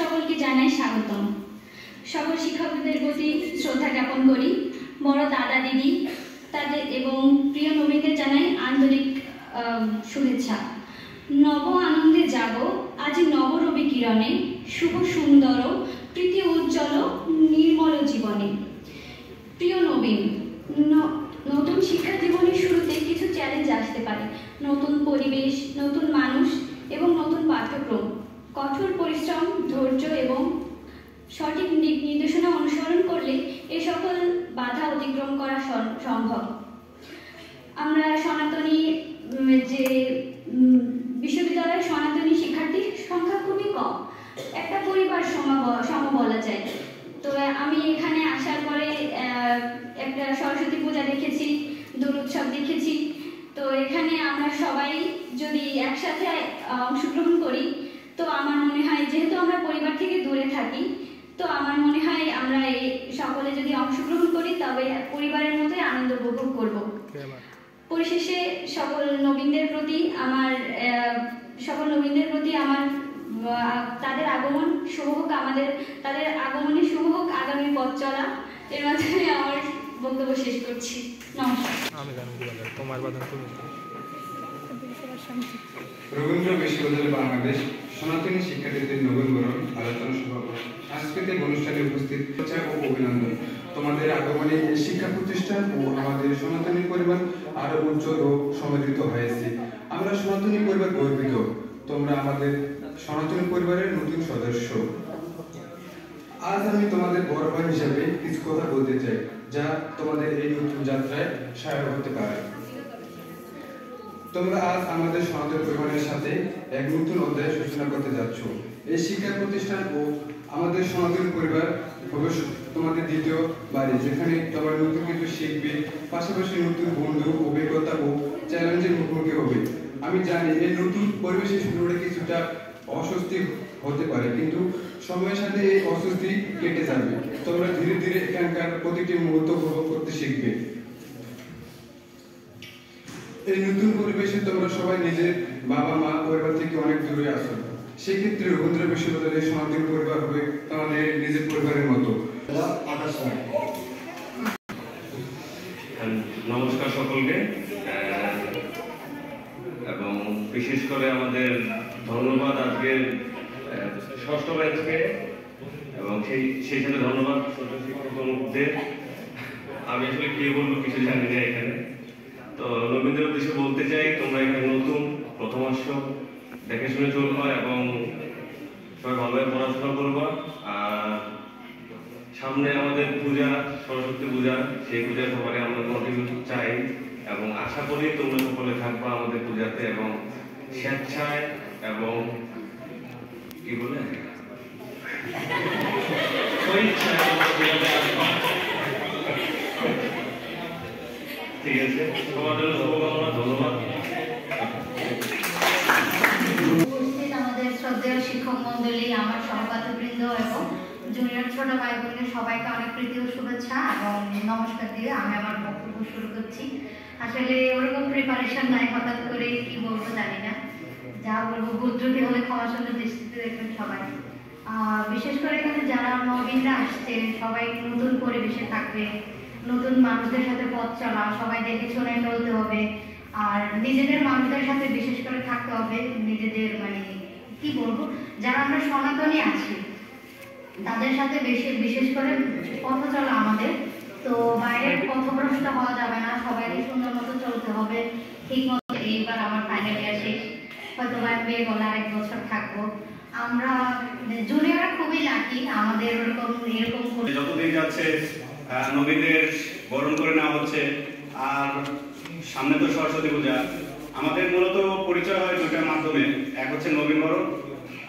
সকলকে জানাই স্বাগতম। সকল শিক্ষকদের প্রতি শ্রদ্ধা জ্ঞাপন করি। বড় দাদা দিদি তাদের এবং প্রিয় নবীনদের জানাই আন্তরিক শুভেচ্ছা। নব আনন্দে জাগো আজি নব রবি কিরণে, শুভ সুন্দর প্রীতি উজ্জ্বল নির্মল জীবনে। প্রিয় নবীন, নতুন শিক্ষা জীবনের শুরুতে কিছু চ্যালেঞ্জ আসতে পারে। নতুন পরিবেশ, নতুন মানুষ এবং নতুন পাঠ্যক্রম। কঠোর পরিশ্রম, ধৈর্য এবং সঠিক নির্দেশনা অনুসরণ করলে এই সকল বাধা অতিক্রম করা সম্ভব। আমরা সনাতনী যে বিশ্ববিদ্যালয়ের সনাতনী শিক্ষার্থীর সংখ্যা খুবই কম, একটা পরিবার সম বলা যায়। তো আমি এখানে আসার পরে একটা সরস্বতী পূজা দেখেছি, দোল উৎসব দেখেছি। তো এখানে আমরা সবাই যদি একসাথে অংশগ্রহণ করি, তো আমার মনে হয় যেহেতু আমরা পরিবার থেকে দূরে থাকি, তো আমার মনে হয় আমরা এই সকলে যদি অংশগ্রহণ করি তবে পরিবারের মতোই আনন্দ উপভোগ করব। পরিশেষে সকল নবীনদের প্রতি আমার তাদের আগমন শুভ হোক, তাদের আগমনে শুভ হোক আগামী পথ চলা। এর মাধ্যমে আমার বক্তব্য শেষ করছি। নমস্কার। রবীন্দ্র বিশ্ববিদ্যালয় বাংলাদেশ সনাতনী শিক্ষার্থীদের নবীনবরণ আলোচনা সভা সাংস্কৃতিক অনুষ্ঠানে উপস্থিত ও অভিনন্দন। তোমাদের আগমনে এই শিক্ষা প্রতিষ্ঠান ও আমাদের সনাতনী পরিবার আরো উজ্জ্বল ও সমৃদ্ধ হয়েছে। আমরা সনাতনী পরিবার গর্বিত। তোমরা আমাদের সনাতনী পরিবারের নতুন সদস্য। আজ আমি তোমাদের বড় ভাই হিসেবে কিছু কথা বলতে চাই, যা তোমাদের এই নতুন যাত্রায় সহায়ক হতে পারে। তোমরা আজ আমাদের সনাতন পরিবারের সাথে এক নতুন অধ্যায় সূচনা করতে যাচ্ছ। এই শিক্ষা প্রতিষ্ঠান ও আমাদের সনাতন পরিবার ভবিষ্যৎ তোমাদের দ্বিতীয় বাড়ি, যেখানে তোমরা নতুন কিছু শিখবে, পাশাপাশি নতুন বন্ধু, অভিজ্ঞতা ও চ্যালেঞ্জের মুখোমুখি হবে। আমি জানি এই নতুন পরিবেশে শুরুটা কিছুটা অস্বস্তি হতে পারে, কিন্তু সময়ের সাথে এই অস্বস্তি কেটে যাবে। তোমরা ধীরে ধীরে এখানকার প্রতিটি মুহূর্ত উপভোগ করতে শিখবে। এই নতুন পরিবেশে তোমরা সবাই নিজের বাবা মা পরিবার থেকে অনেক দূরে আসো। সেক্ষেত্রে রবীন্দ্র বিশ্ববিদ্যালয়ের সনাতন পরিবার হবে তোমাদের নিজের পরিবারের মতো। নমস্কার সকলকে, এবং বিশেষ করে আমাদের ধন্যবাদ আজকের ষষ্ঠ ব্যাচকে, এবং সেই সাথে ধন্যবাদ শিক্ষকদের। আমি আসলে কি বলবো কিছু জানি না এখানে। তো নবীনদের উদ্দেশ্যে বলতে চাই, তোমরা এখানে নতুন, প্রথম আসছো, দেখে শুনে চলবা এবং সবাই ভালোভাবে পড়াশোনা করবা। আর সামনে আমাদের পূজা, সরস্বতী পূজা, সেই পূজায় সবাই আমরা কন্ট্রিবিউট চাই এবং আশা করি তোমরা সকলে থাকবা আমাদের পূজাতে এবং স্বেচ্ছায় এবং কি বলে ঠিক আছে। সবার জন্য শুভকামনা, ধন্যবাদ। আমাদের শ্রদ্ধেয় শিক্ষক মন্ডলী, আমার সহপাঠীবৃন্দ এবং জুনিয়র ছোট ভাই বোনের সবাইকে অনেক প্রীতি ও শুভেচ্ছা এবং নমস্কার দিয়ে আমি আমার বক্তব্য শুরু করছি। আসলে ওরকম প্রিপারেশন নাই, হঠাৎ করে কি বলবো জানি না, যা বলবো ভুল ত্রুটি হলে ক্ষমার সুন্দর দৃষ্টিতে দেখবেন সবাই। বিশেষ করে এখানে যারা নবীনরা আসছে সবাই নতুন পরিবেশে থাকবে, নতুন মানুষদের সাথে পথ চলা, সবাই দেখে শুনে চলতে হবে। আর নিজেদের মানুষদের সাথে বিশেষ করে থাকতে হবে, নিজেদের মানে কি বলবো, যারা আমরা সনাতনী আছি তাদের সাথে বিশেষ করে পথ চলা আমাদের। তো বাইরের পথভ্রষ্ট হওয়া যাবে না, সবাইকে সুন্দর মতো চলতে হবে ঠিক মতো। এইবার আমার ফাইনাল ইয়ার শেষ, হয়তো MBA বলে আরেক বছর থাকবো। আমরা জুনিয়ররা খুবই লাকি, আমাদের এরকম যতদিন যাচ্ছে নবীনদের বরণ করে নেওয়া হচ্ছে। আর সামনে তো সরস্বতী পূজা। আমাদের মূলত পরিচয় হয় দুইটার মাধ্যমে, এক হচ্ছে নবীন বরণ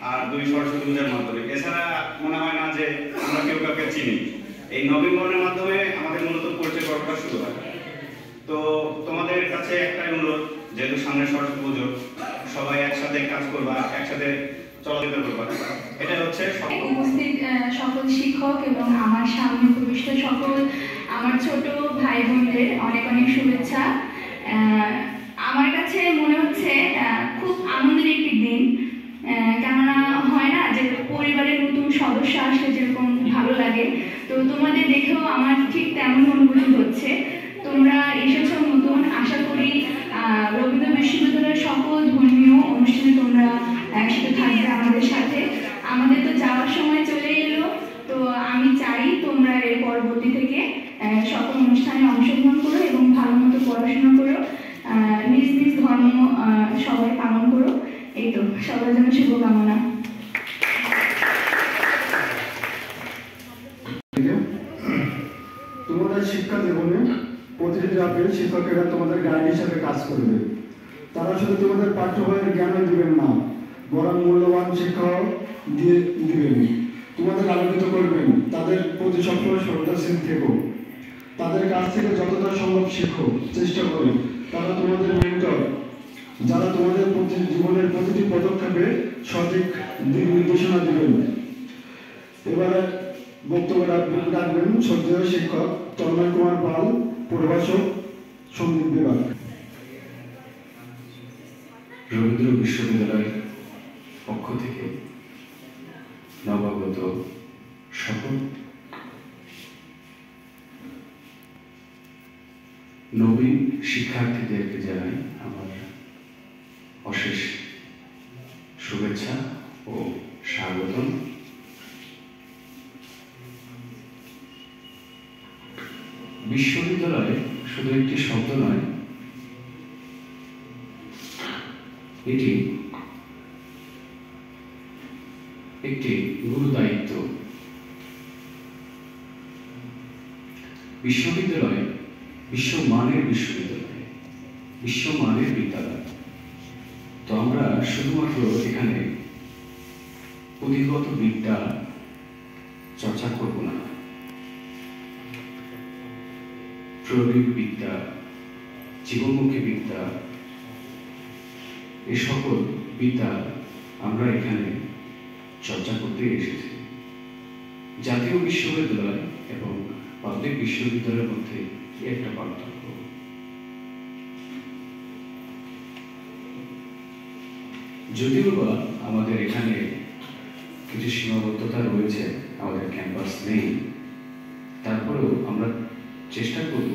আর দুই সরস্বতী পূজার মাধ্যমে। এছাড়া মনে হয় না যে আমরা কেউ কাউকে চিনি। এই নবীন বরণের মাধ্যমে আমাদের মূলত পরিচয় করাটা শুরু হয়। তো তোমাদের কাছে একটাই অনুরোধ, যেহেতু সামনে সরস্বতী পুজো, সবাই একসাথে কাজ করবা, একসাথে চলাফেরা করবা। এটা হচ্ছে উপস্থিত সকল শিক্ষক এবং আমার সামনে উপবিষ্ট সকল আমার ছোট ভাই বোনদের অনেক অনেক শুভেচ্ছা। আমার কাছে মনে হচ্ছে খুব আনন্দের একটি দিন, কেননা হয় না যে পরিবারের নতুন তো তোমাদের দেখেও আমার ঠিক তেমন অনুভূতি হচ্ছে। তোমরা এসেছো নতুন, আশা করি রবীন্দ্র বিশ্ববিদ্যালয়ের সকল ধর্মীয় অনুষ্ঠানে তোমরা একসাথে থাকবে আমাদের সাথে। আমাদের তো যাওয়ার সময় চলে এলো, তো আমি চাই তোমরা এর পরবর্তী থেকে সকল অনুষ্ঠানে অংশগ্রহণ করো এবং ভালো মতো পড়াশোনা করো, নিজ নিজ ধর্ম সবাই পালন করো। এই তো, সবার জন্য শুভকামনা। তোমাদের শিক্ষা জীবনে প্রতিটি ধাপে শিক্ষকেরা তোমাদের গাইড হিসাবে কাজ করবে। তারা শুধু তোমাদের পাঠ্য বইয়ের জ্ঞানই দিবেন না, বরং মূল্যবান শিক্ষাও দিবেন, তোমাদের আলোকিত করবেন। তাদের প্রতি সবসময় শ্রদ্ধাশীল থেকো, তাদের কাছ থেকে যতটা সম্ভব শিখো, চেষ্টা করো। তারা তোমাদের মেন্টর, যারা তোমাদের জীবনের প্রতিটি পদক্ষেপে সঠিক দিক নির্দেশনা দিবেন। এবারে বক্তব্য রাখবেন শ্রদ্ধেয় শিক্ষক তন্ময় কুমার পাল, প্রভাষক, সঙ্গীত বিভাগ। রবীন্দ্র বিশ্ববিদ্যালয়ের পক্ষ থেকে নবাগত সকল নবীন শিক্ষার্থীদেরকে জানাই আমার অশেষ শুভেচ্ছা ও স্বাগতম। বিশ্ববিদ্যালয় শুধু একটি শব্দ নয়, এটি একটি গুরু দায়িত্ব। বিশ্ববিদ্যালয় বিশ্বমানের বিশ্ববিদ্যালয়, বিশ্বমানের বিদ্যালয়। তো আমরা শুধুমাত্র এখানে পুঁথিগত বিদ্যা চর্চা করব না, প্রয়োগিক বিদ্যা, জীবনমুখী বিদ্যা, এই সকল বিদ্যা আমরা এখানে চর্চা করতে এসেছি। জাতীয় বিশ্ববিদ্যালয় এবং পাবলিক বিশ্ববিদ্যালয়ের মধ্যে কি একটা পার্থক্য? যদিও বা আমাদের এখানে কিছু সীমাবদ্ধতা রয়েছে, আমাদের ক্যাম্পাস নেই, তারপরেও আমরা চেষ্টা করব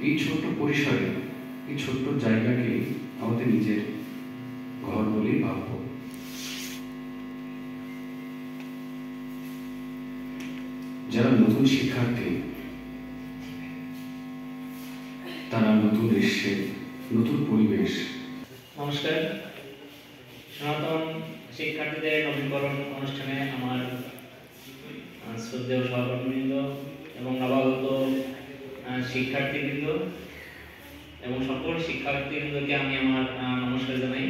এই ছোট্ট পরিসরে, এই ছোট্ট জায়গাকে আমাদের নিজের ঘর বলেই ভাবব। যারা নতুন শিক্ষার্থী, তারা নতুন এসছে, নতুন পরিবেশ। নমস্কার। সনাতন শিক্ষার্থীদের নবীনবরণ অনুষ্ঠানে আমার শ্রদ্ধেয় সহকর্মীবৃন্দ এবং নবাগত শিক্ষার্থীবৃন্দ এবং সকল শিক্ষার্থীবৃন্দকে আমি আমার নমস্কার জানাই।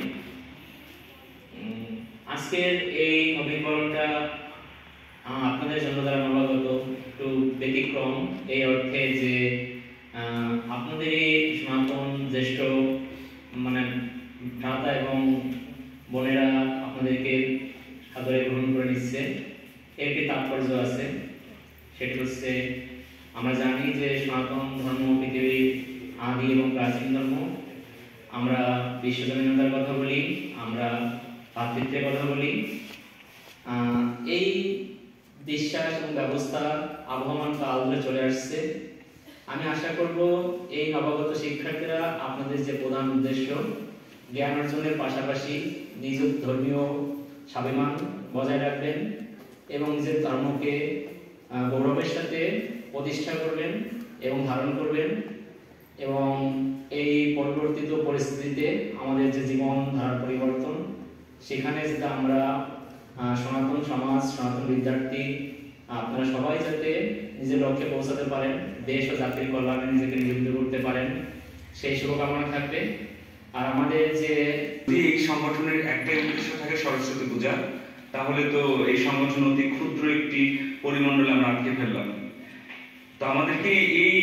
আজকের এই নবীনবরণটা আপনাদের জন্য যারা নবাগত একটু ব্যতিক্রম, এই অর্থে যে আপনাদের এই সনাতন জ্যেষ্ঠ ভ্রাতা এবং বোনেরা আপনাদেরকে সাদরে গ্রহণ করে নিচ্ছে। এর একটি তাৎপর্য আছে, সেটি হচ্ছে আমরা জানি যে সনাতন ধর্ম পৃথিবীর আদি এবং প্রাচীন ধর্ম। আমরা বিশ্বজনীনতার কথা বলি, আমরা ভাতৃত্বের কথা বলি। এই বিশ্বাস এবং ব্যবস্থা আবহমান কাল ধরে চলে আসছে। আমি আশা করব এই নবাগত শিক্ষার্থীরা আপনাদের যে প্রধান উদ্দেশ্য, জ্ঞান অর্জনের পাশাপাশি নিজ ধর্মীয় স্বাভিমান বজায় রাখবেন এবং নিজের ধর্মকে গৌরবের সাথে প্রতিষ্ঠা করবেন এবং ধারণ করবেন। এবং এই পরিবর্তিত পরিস্থিতিতে আমাদের যে জীবন ধারার পরিবর্তন, সেখানে যাতে আমরা সনাতন সমাজ, সনাতন বিদ্যার্থী আপনারা সবাই যাতে নিজের লক্ষ্যে পৌঁছাতে পারেন, দেশ ও জাতির কল্যাণে নিজেকে নিয়োজিত করতে পারেন, সেই শুভকামনা থাকবে। আর আমাদের যে এই সংগঠনের একটাই উদ্দেশ্য থাকে সরস্বতী পূজা, তাহলে তো এই সংগঠন অতি ক্ষুদ্র একটি পরিমণ্ডলে আমরা আটকে ফেললাম। তো আমাদেরকে এই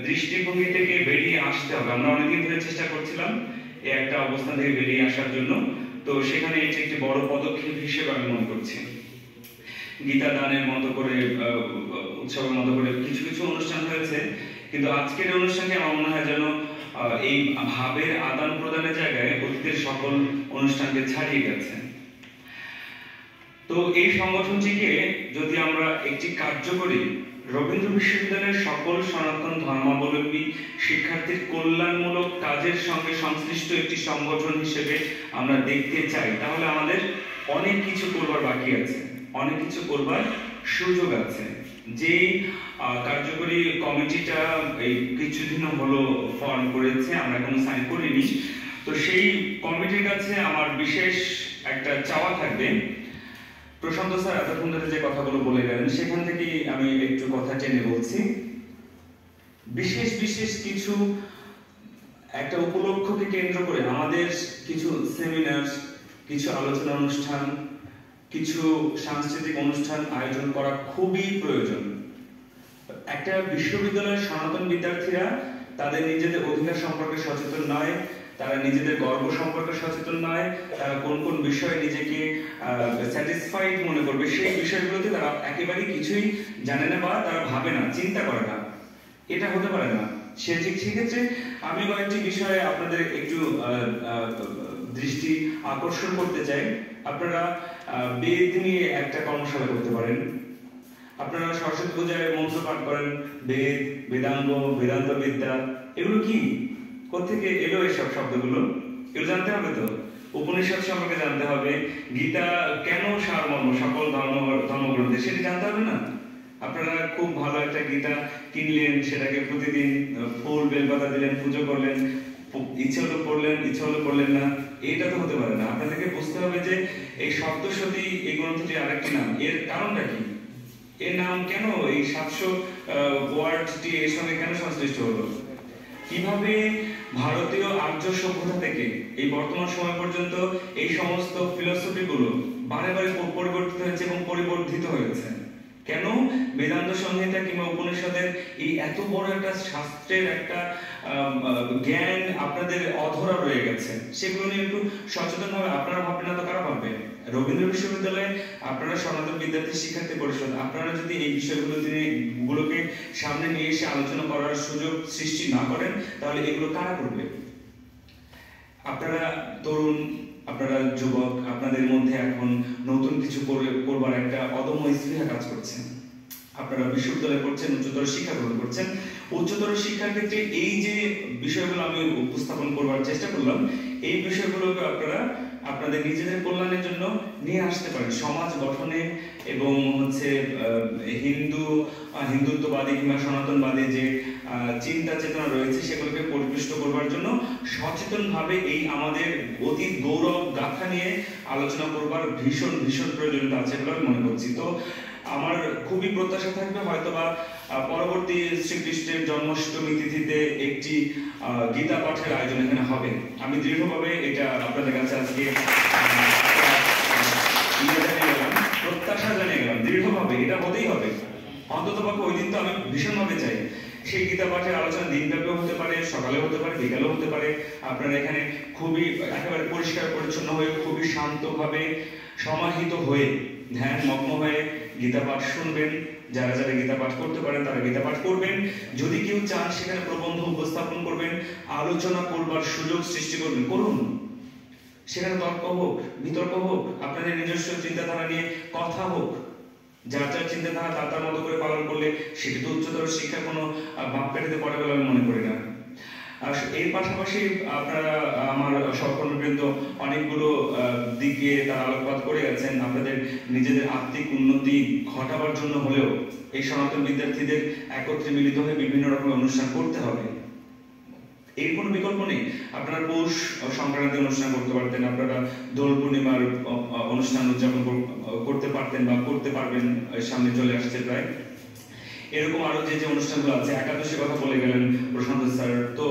দৃষ্টিভঙ্গি থেকে বেরিয়ে আসতে হবে। আমরা অনেকদিন ধরে চেষ্টা করছিলাম এই একটা অবস্থান থেকে বেরিয়ে আসার জন্য। তো সেখানে এটি একটি বড় পদক্ষেপ হিসেবে আমি মনে করছি। গীতা দানের মতো করে, উৎসবের মতো করে কিছু কিছু অনুষ্ঠান হয়েছে, কিন্তু আজকের অনুষ্ঠানটি আমার মনে হয় যেন এই ভাবের আদান প্রদানের জায়গায় অতীতের সকল অনুষ্ঠানকে ছাড়িয়ে গেছে। তো তো এই সংগঠনটিকে যদি আমরা একটি কার্যকরী রবীন্দ্র বিশ্ববিদ্যালয়ের সকল সনাতন ধর্মাবলম্বী শিক্ষার্থীর কল্যাণমূলক কাজের সঙ্গে সংশ্লিষ্ট একটি সংগঠন হিসেবে আমরা দেখতে চাই, তাহলে আমাদের অনেক কিছু করবার বাকি আছে, অনেক কিছু করবার সুযোগ আছে। যে কার্যকরী কমিটিটা এই কিছুদিন হলো ফর্ম করেছে, আমরা এখনো সাইন করিনি, তো সেই কমিটির কাছে আমার বিশেষ একটা চাওয়া থাকবে। প্রশান্ত স্যার এতক্ষণ ধরে যে কথাগুলো বলে গেলেন সেখান থেকে আমি একটু কথা টেনে বলছি। বিশেষ বিশেষ কিছু একটা উপলক্ষকে কেন্দ্র করে আমাদের কিছু সেমিনার, কিছু আলোচনা অনুষ্ঠান, কিছু সাংস্কৃতিক অনুষ্ঠান আয়োজন করা খুবই প্রয়োজন। একটা বিশ্ববিদ্যালয়ের সনাতন বিদ্যার্থীরা তাদের নিজেদের অধিকার সম্পর্কে সচেতন নয়, তারা নিজেদের গর্ব সম্পর্কে সচেতন নয়, তারা কোন কোন বিষয়ে নিজেকে স্যাটিসফাইড মনে করবে সেই বিষয়গুলোতে তারা একেবারেই কিছুই জানে না বা তারা ভাবে না, চিন্তা করে না। এটা হতে পারে না। সেক্ষেত্রে আমি কয়েকটি বিষয়ে আপনাদের একটু দৃষ্টি আকর্ষণ করতে চাই। আপনারা বেদ নিয়ে একটা কর্মশালা করতে পারেন। আপনারা সরস্বতী পূজায় মন্ত্র পাঠ করেন, বেদ, বেদাঙ্গ, বেদান্ত বিদ্যা, এগুলো কি, কোথেকে এলো এসব শব্দগুলো? এগুলো জানতে হবে তো। উপনিষদ সম্পর্কে জানতে হবে, গীতা কেন সারমর্ম সকল ধর্মগ্রন্থে সেটি জানতে হবে না? আপনারা খুব ভালো একটা গীতা কিনলেন, সেটাকে প্রতিদিন ফুল বেলপাতা দিলেন, পুজো করলেন, ইচ্ছে হলো পড়লেন, ইচ্ছে হলো পড়লেন না, এটা তো হতে পারে না। আপনাদেরকে বুঝতে হবে যে এই সপ্তশতী এই গ্রন্থটি আরেকটি নাম, এর কারণটা কি, এর নাম কেন, এই 700 ওয়ার্ডটি এর সঙ্গে কেন সংশ্লিষ্ট হলো, কিভাবে ভারতীয় আর্য সভ্যতা থেকে এই বর্তমান সময় পর্যন্ত এই সমস্ত ফিলোসফি গুলো বারে বারে পরিবর্তিত হয়েছে এবং পরিবর্ধিত হয়েছে, কেন বেদান্ত সংহিতা কিংবা উপনিষদের এই এত বড় একটা শাস্ত্রের একটা জ্ঞান আপনাদের অধরা রয়ে গেছে, সেগুলো নিয়ে একটু সচেতন ভাবে আপনারা ভাববেন না তো কারা ভাববে? রবীন্দ্র বিশ্ববিদ্যালয়ে আপনারা সনাতন বিদ্যার্থী শিক্ষার্থী পরিষদ, আপনারা যদি এই বিষয়গুলোকে সামনে নিয়ে এসে আলোচনা করার সুযোগ সৃষ্টি না করেন তাহলে এগুলো কারা করবে? আপনারা তরুণ, আপনারা যুবক, আপনাদের মধ্যে এখন নতুন কিছু করবার একটা অদম্য স্পৃহা কাজ করছে। আপনারা বিশ্ববিদ্যালয়ে পড়ছেন, উচ্চতর শিক্ষা গ্রহণ করছেন। উচ্চতর শিক্ষার ক্ষেত্রে এই যে বিষয়গুলো আমি উপস্থাপন করবার চেষ্টা করলাম, এই বিষয়গুলোকে আপনারা আপনাদের নিজেদের কল্যাণের জন্য নিয়ে আসতে পারেন। সমাজ গঠনে এবং হিন্দুত্ববাদী কিংবা সনাতনবাদী যে চিন্তা চেতনা রয়েছে সেগুলোকে পরিপুষ্ট করবার জন্য সচেতন ভাবে এই আমাদের অতীত গৌরব গাথা নিয়ে আলোচনা করবার ভীষণ ভীষণ প্রয়োজনীয়তা আছে বলে আমি মনে করছি। তো আমার খুবই প্রত্যাশা থাকবে হয়তোবা পরবর্তী শ্রীকৃষ্ণের জন্মাষ্টমী তিথিতে একটি গীতা পাঠের আয়োজন এখানে হবে। আমি দৃঢ়ভাবে এটা আপনাদের কাছে আজকে প্রত্যাশা জানিয়ে গেলাম, দৃঢ়ভাবে এটা হতেই হবে। অন্ততপক্ষে ওই দিন তো আমি ভীষণভাবে চাই সেই গীতা পাঠের আলোচনা দিনব্যাপীও হতে পারে, সকালে হতে পারে, বিকালেও হতে পারে। আপনারা এখানে খুবই একেবারে পরিষ্কার পরিচ্ছন্ন হয়ে, খুবই শান্তভাবে, সমাহিত হয়ে, ধ্যান মগ্ন হয়ে গীতা পাঠ শুনবেন। যারা যারা গীতা পাঠ করতে পারেন তারা গীতা পাঠ করবেন। যদি কেউ চান সেখানে প্রবন্ধ উপস্থাপন করবেন, আলোচনা করবার সুযোগ সৃষ্টি করবেন, করুন। সেখানে তর্ক হোক, বিতর্ক হোক, আপনাদের নিজস্ব চিন্তাধারা নিয়ে কথা হোক। যার যার চিন্তাধারা তার তার মতো করে পালন করলে সেটি তো উচ্চতর শিক্ষা কোনো মাপকাঠিতে পড়ে বলে আমি মনে করি না। আর এর পাশাপাশি আপনারা আমার সহকর্মীবৃন্দ অনেকগুলো দিকে তারা আলোকপাত করে গেছেন। আপনাদের নিজেদের আত্মিক উন্নতি ঘটাবার জন্য হলেও এই সনাতন বিদ্যার্থীদের একত্রে মিলিত হয়ে বিভিন্ন রকমের অনুষ্ঠান করতে হবে, এর কোনো বিকল্প নেই। আপনারা পৌষ সংক্রান্তি অনুষ্ঠান করতে পারতেন, আপনারা দোল পূর্ণিমার অনুষ্ঠান উদযাপন করতে পারতেন বা করতে পারবেন, সামনে চলে আসছে প্রায়। এরকম আরো যে যে অনুষ্ঠানগুলো আছে, একাদশীর কথা বলে গেলেন প্রশান্ত স্যার, তো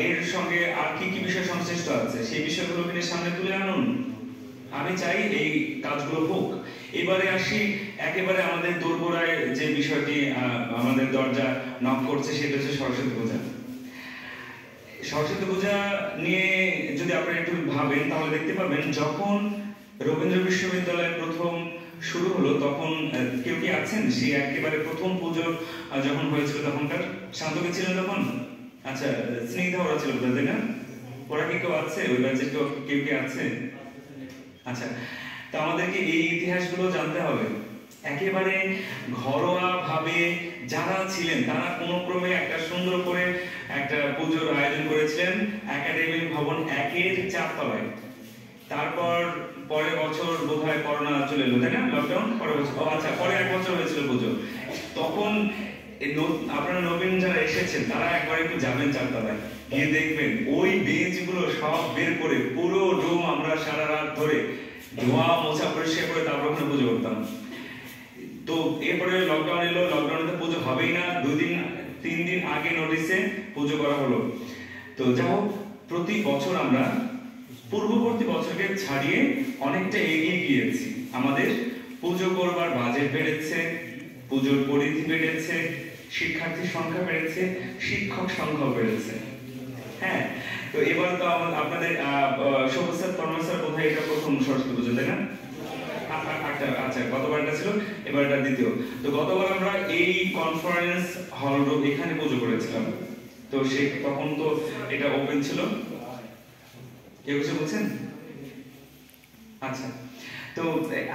এর সঙ্গে আর কি কি বিষয় সংশ্লিষ্ট আছে সেই বিষয়গুলোকে নিয়ে সামনে তুলে আনুন। আমি চাই এই কাজগুলো হোক। এবারে আসি একেবারে আমাদের দোরগোড়ায় যে বিষয়টি আমাদের দরজা নক করছে, সেটা হচ্ছে সরস্বতী পূজা। সরস্বতী পূজা নিয়ে যদি আপনারা একটু ভাবেন তাহলে দেখতে পাবেন যখন রবীন্দ্র বিশ্ববিদ্যালয় প্রথম শুরু হলো তখন কেউ কি আছেন সেই একেবারে প্রথম পুজো যখন হয়েছিল তখনকার? শান্তকে ছিলেন তখন? আচ্ছা, স্নিগ্ধা ওরা ছিল তাই না? ওরা কি কেউ আছে ওই ব্যাচের? কেউ কি আছে? আচ্ছা, তো আমাদেরকে এই ইতিহাসগুলো জানতে হবে। একেবারে ঘরোয়া ভাবে যারা ছিলেন তারা কোনো ক্রমে একটা সুন্দর করে একটা পুজোর আয়োজন করেছিলেন একাডেমি ভবন 1-এর 4 তলায়। তারপর পরের বছর বোধহয় করোনা চলে এলো, তাই না? লকডাউন পরের বছর, আচ্ছা পরে 1 বছর হয়েছিল পুজো। তখন আপনারা নবীন যারা এসেছেন তারা একবার একটু যাবেন 4 তলায়, গিয়ে দেখবেন ওই বেঞ্চগুলো সব বের করে পুরো রুম আমরা সারা রাত ধরে ধোয়া মোছা পরিষ্কার করে তারপর ওখানে পুজো করতাম। তো এরপরে লকডাউন এলো, লকডাউনে পুজো হবেই না, 2-3 দিন আগে নোটিসে পুজো করা হলো। তো যাই হোক, প্রতি বছর আমরা পূর্ববর্তী বছরকে ছাড়িয়ে অনেকটা এগিয়ে গিয়েছি। আমাদের পুজো করবার বাজেট বেড়েছে, পুজোর পরিধি বেড়েছে, শিক্ষার্থীর সংখ্যা বেড়েছে, শিক্ষক সংখ্যাও বেড়েছে। হ্যাঁ, তো এবার তো আপনাদের সবুজ স্যার, তন্ময় স্যার কোথায় এটা প্রথম সরস্বতী পুজো, তাই না? আচ্ছা, গতবারটা ছিল, এবার এটা দ্বিতীয়। তো গতবার আমরা এই কনফারেন্স হল রুম এখানে পুজো করেছিলাম। তো তখন তো এটা ওপেন ছিল। কেউ কিছু বলছেন? আচ্ছা, তো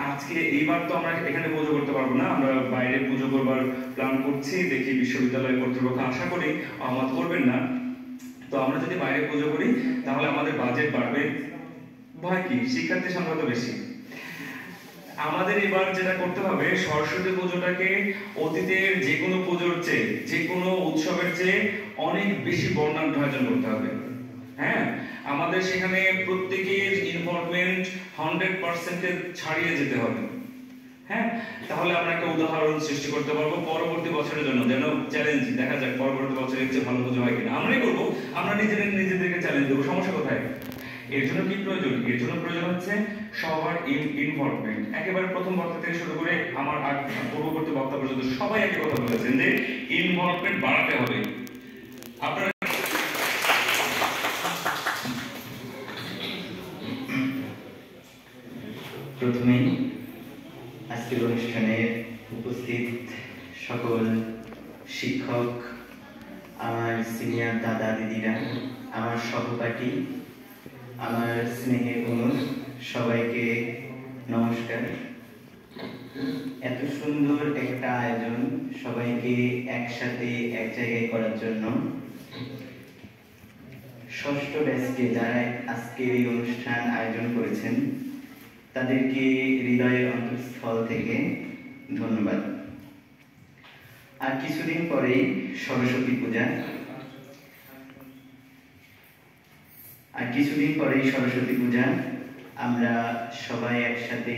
আজকে এইবার তো আমরা এখানে পুজো করতে পারবো না, আমরা বাইরে পুজো করবার প্ল্যান করছি। দেখি বিশ্ববিদ্যালয় কর্তৃপক্ষ আশা করি অমত করবেন না। তো আমরা যদি বাইরে পুজো করি তাহলে আমাদের বাজেট বাড়বে। ভয় কি? শিক্ষার্থীর সংখ্যা তো বেশি। আমাদের এবার যেটা করতে হবে, সরস্বতী পুজোটাকে অতীতের যে কোনো পুজোর চেয়ে, যে কোনো উৎসবের চেয়ে অনেক বেশি বর্ণাঢ্য আয়োজন করতে হবে। হ্যাঁ, আমাদের সেখানে প্রত্যেকের ইনভলভমেন্ট 100% ছাড়িয়ে যেতে হবে। হ্যাঁ, তাহলে আমরা একটা উদাহরণ সৃষ্টি করতে পারবো পরবর্তী বছরের জন্য। যেন চ্যালেঞ্জ, দেখা যাক পরবর্তী বছরে এর চেয়ে ভালো পুজো হয় কিনা। আমরাই করবো, আমরা নিজেদেরকে চ্যালেঞ্জ দেবো। সমস্যা কোথায়? এর জন্য কি প্রয়োজন? এর জন্য প্রয়োজন হচ্ছে সবার ইনভলভমেন্ট। একেবারে প্রথম বক্তা থেকে শুরু করে আমার পূর্ববর্তী বক্তা পর্যন্ত সবাই একই কথা বলেছেন যে ইনভলভমেন্ট বাড়াতে হবে। আপনারা প্রথমেই আজকের অনুষ্ঠানে উপস্থিত সকল শিক্ষক, আমার সিনিয়র দাদা দিদিরা, আমার সহপাঠী, আমার স্নেহের অনুজ, সবাইকে নমস্কার। এত সুন্দর একটা আয়োজন সবাইকে একসাথে এক জায়গায় করার জন্য ষষ্ঠ ব্যাচকে যারা আজকের এই অনুষ্ঠান আয়োজন করেছেন তাদেরকে হৃদয়ের অন্তঃস্থল থেকে ধন্যবাদ। আর কিছুদিন পরেই সরস্বতী পূজা, আমরা সবাই একসাথে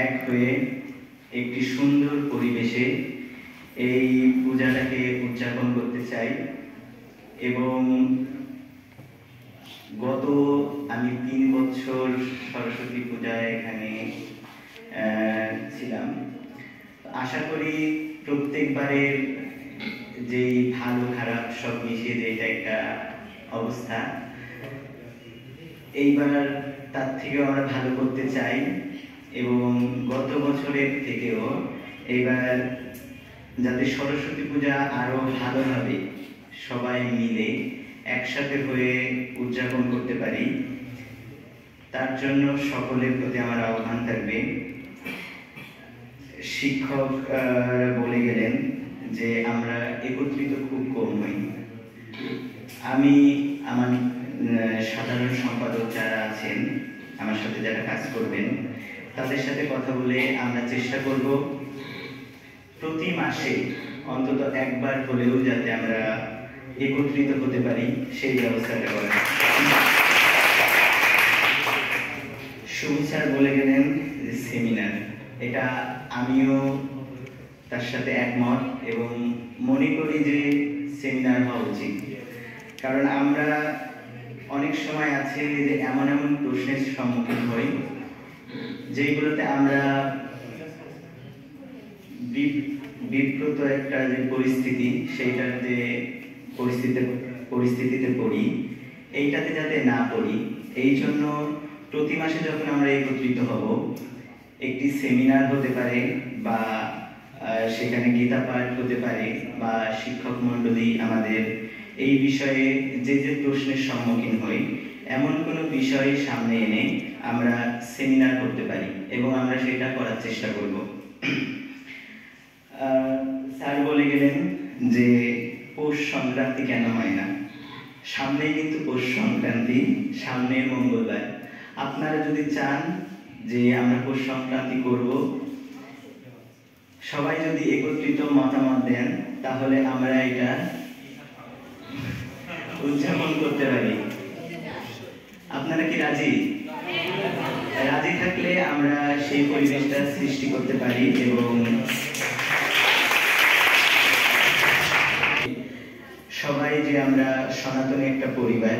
এক হয়ে একটি সুন্দর পরিবেশে এই পূজাটাকে উদযাপন করতে চাই। এবং আমি 3 বছর সরস্বতী পূজায় এখানে ছিলাম। আশা করি প্রত্যেকবারের যে ভালো খারাপ সব মিশিয়ে এটা একটা অবস্থা, এইবার তার থেকেও আমরা ভালো করতে চাই। এবং গত বছরের থেকেও এইবার যাতে সরস্বতী পূজা আরো ভালোভাবে সবাই মিলে একসাথে হয়ে উদযাপন করতে পারি, তার জন্য সকলের প্রতি আমার আহ্বান থাকবে। শিক্ষক বলে গেলেন যে আমরা একত্রিত খুব কম হই। আমি আমার সাধারণ সম্পাদক যারা আছেন, আমার সাথে যারা কাজ করবেন, তাদের সাথে কথা বলে আমরা চেষ্টা করব প্রতি মাসে অন্তত একবার হলেও যাতে আমরা একত্রিত হতে পারি সেই ব্যবস্থাটা করা। সবুজ স্যার বলে গেলেন যে সেমিনার, এটা আমিও তার সাথে একমত এবং মনে করি যে সেমিনার হওয়া উচিত। কারণ আমরা অনেক সময় আছে যে এমন প্রশ্নের সম্মুখীন হই যেগুলোতে আমরা বিব্রত একটা যে পরিস্থিতি, সেইটাতে পরিস্থিতিতে পড়ি, এইটাতে যাতে না পড়ি, এই জন্য প্রতি মাসে যখন আমরা একত্রিত হব, একটি সেমিনার হতে পারে বা সেখানে গীতা পাঠ হতে পারে বা শিক্ষক মণ্ডলী আমাদের এই বিষয়ে যে প্রশ্নের সম্মুখীন হই এমন কোনো বিষয় সামনে এনে আমরা সেমিনার করতে পারি এবং আমরা সেটা করার চেষ্টা করব। স্যার বলে গেলেন যে পৌষ সংক্রান্তি কেন হয় না। সামনেই কিন্তু পৌষ সংক্রান্তি, সামনের মঙ্গলবার। আপনারা যদি চান যে আমরা পৌষ সংক্রান্তি করব, সবাই যদি একত্রিত মতামত দেন, তাহলে আমরা এটা উদযাপন করতে পারি। আপনারা কি রাজি? রাজি থাকলে আমরা সেই পরিবেশটা সৃষ্টি করতে পারি এবং সবাই যে আমরা সনাতনী একটা পরিবার,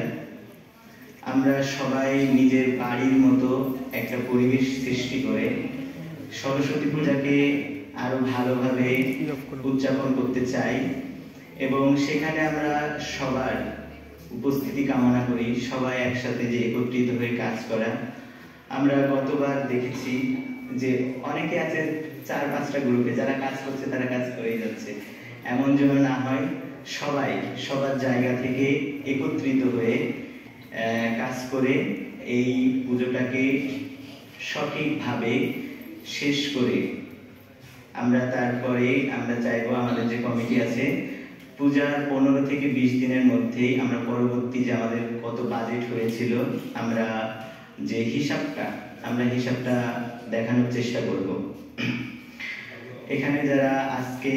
আমরা সবাই নিজের বাড়ির মতো একটা পরিবেশ সৃষ্টি করে সরস্বতী পূজাকে আরো ভালোভাবে উদযাপন করতে চাই এবং সেখানে আমরা সবার উপস্থিতি কামনা করি, সবাই একসাথে যে একত্রিত হয়ে কাজ করা। আমরা গতবার দেখেছি যে অনেকে আছে 4-5টা গ্রুপে, যারা কাজ করছে তারা কাজ করেই যাচ্ছে। এমন যেন না হয়, সবাই সবার জায়গা থেকে একত্রিত হয়ে কাজ করে এই পুজোটাকে সঠিকভাবে শেষ করে আমরা তারপরে আমরা চাইবো আমাদের যে কমিটি আছে পূজার 15 থেকে 20 দিনের মধ্যেই আমরা পরবর্তী যে আমাদের কত বাজেট হয়েছিল আমরা যে হিসাবটা দেখানোর চেষ্টা করব। এখানে যারা আজকে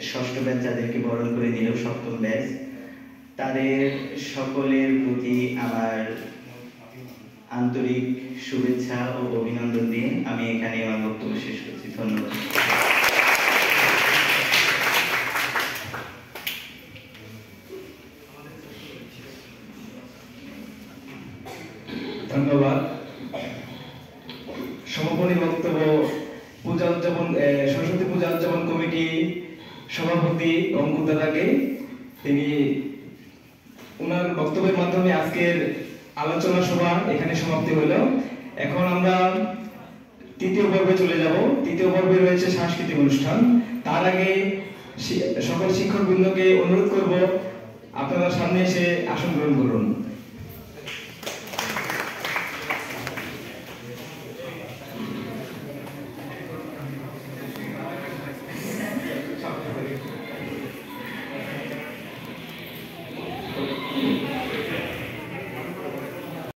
ষষ্ঠ ব্যাচ যাদেরকে বরণ করে নিল, সপ্তম ব্যাচ, তাদের সকলের প্রতি আমার আন্তরিক শুভেচ্ছা ও অভিনন্দন দিয়ে আমি এখানে আমার বক্তব্য শেষ করছি। ধন্যবাদ। ধন্যবাদ। সমাপনী বক্তব্য পূজা উদযাপন সরস্বতী পূজা উদযাপন কমিটি সভাপতি অঙ্কুর দাদাকে, তিনি ওনার বক্তব্যের মাধ্যমে আজকের আলোচনা সভা এখানে সমাপ্তি হলো। এখন আমরা তৃতীয় পর্বে চলে যাব। তৃতীয় পর্বে রয়েছে সাংস্কৃতিক অনুষ্ঠান। তার আগে সকল শিক্ষকবৃন্দকে অনুরোধ করব আপনারা সামনে এসে আসন গ্রহণ করুন।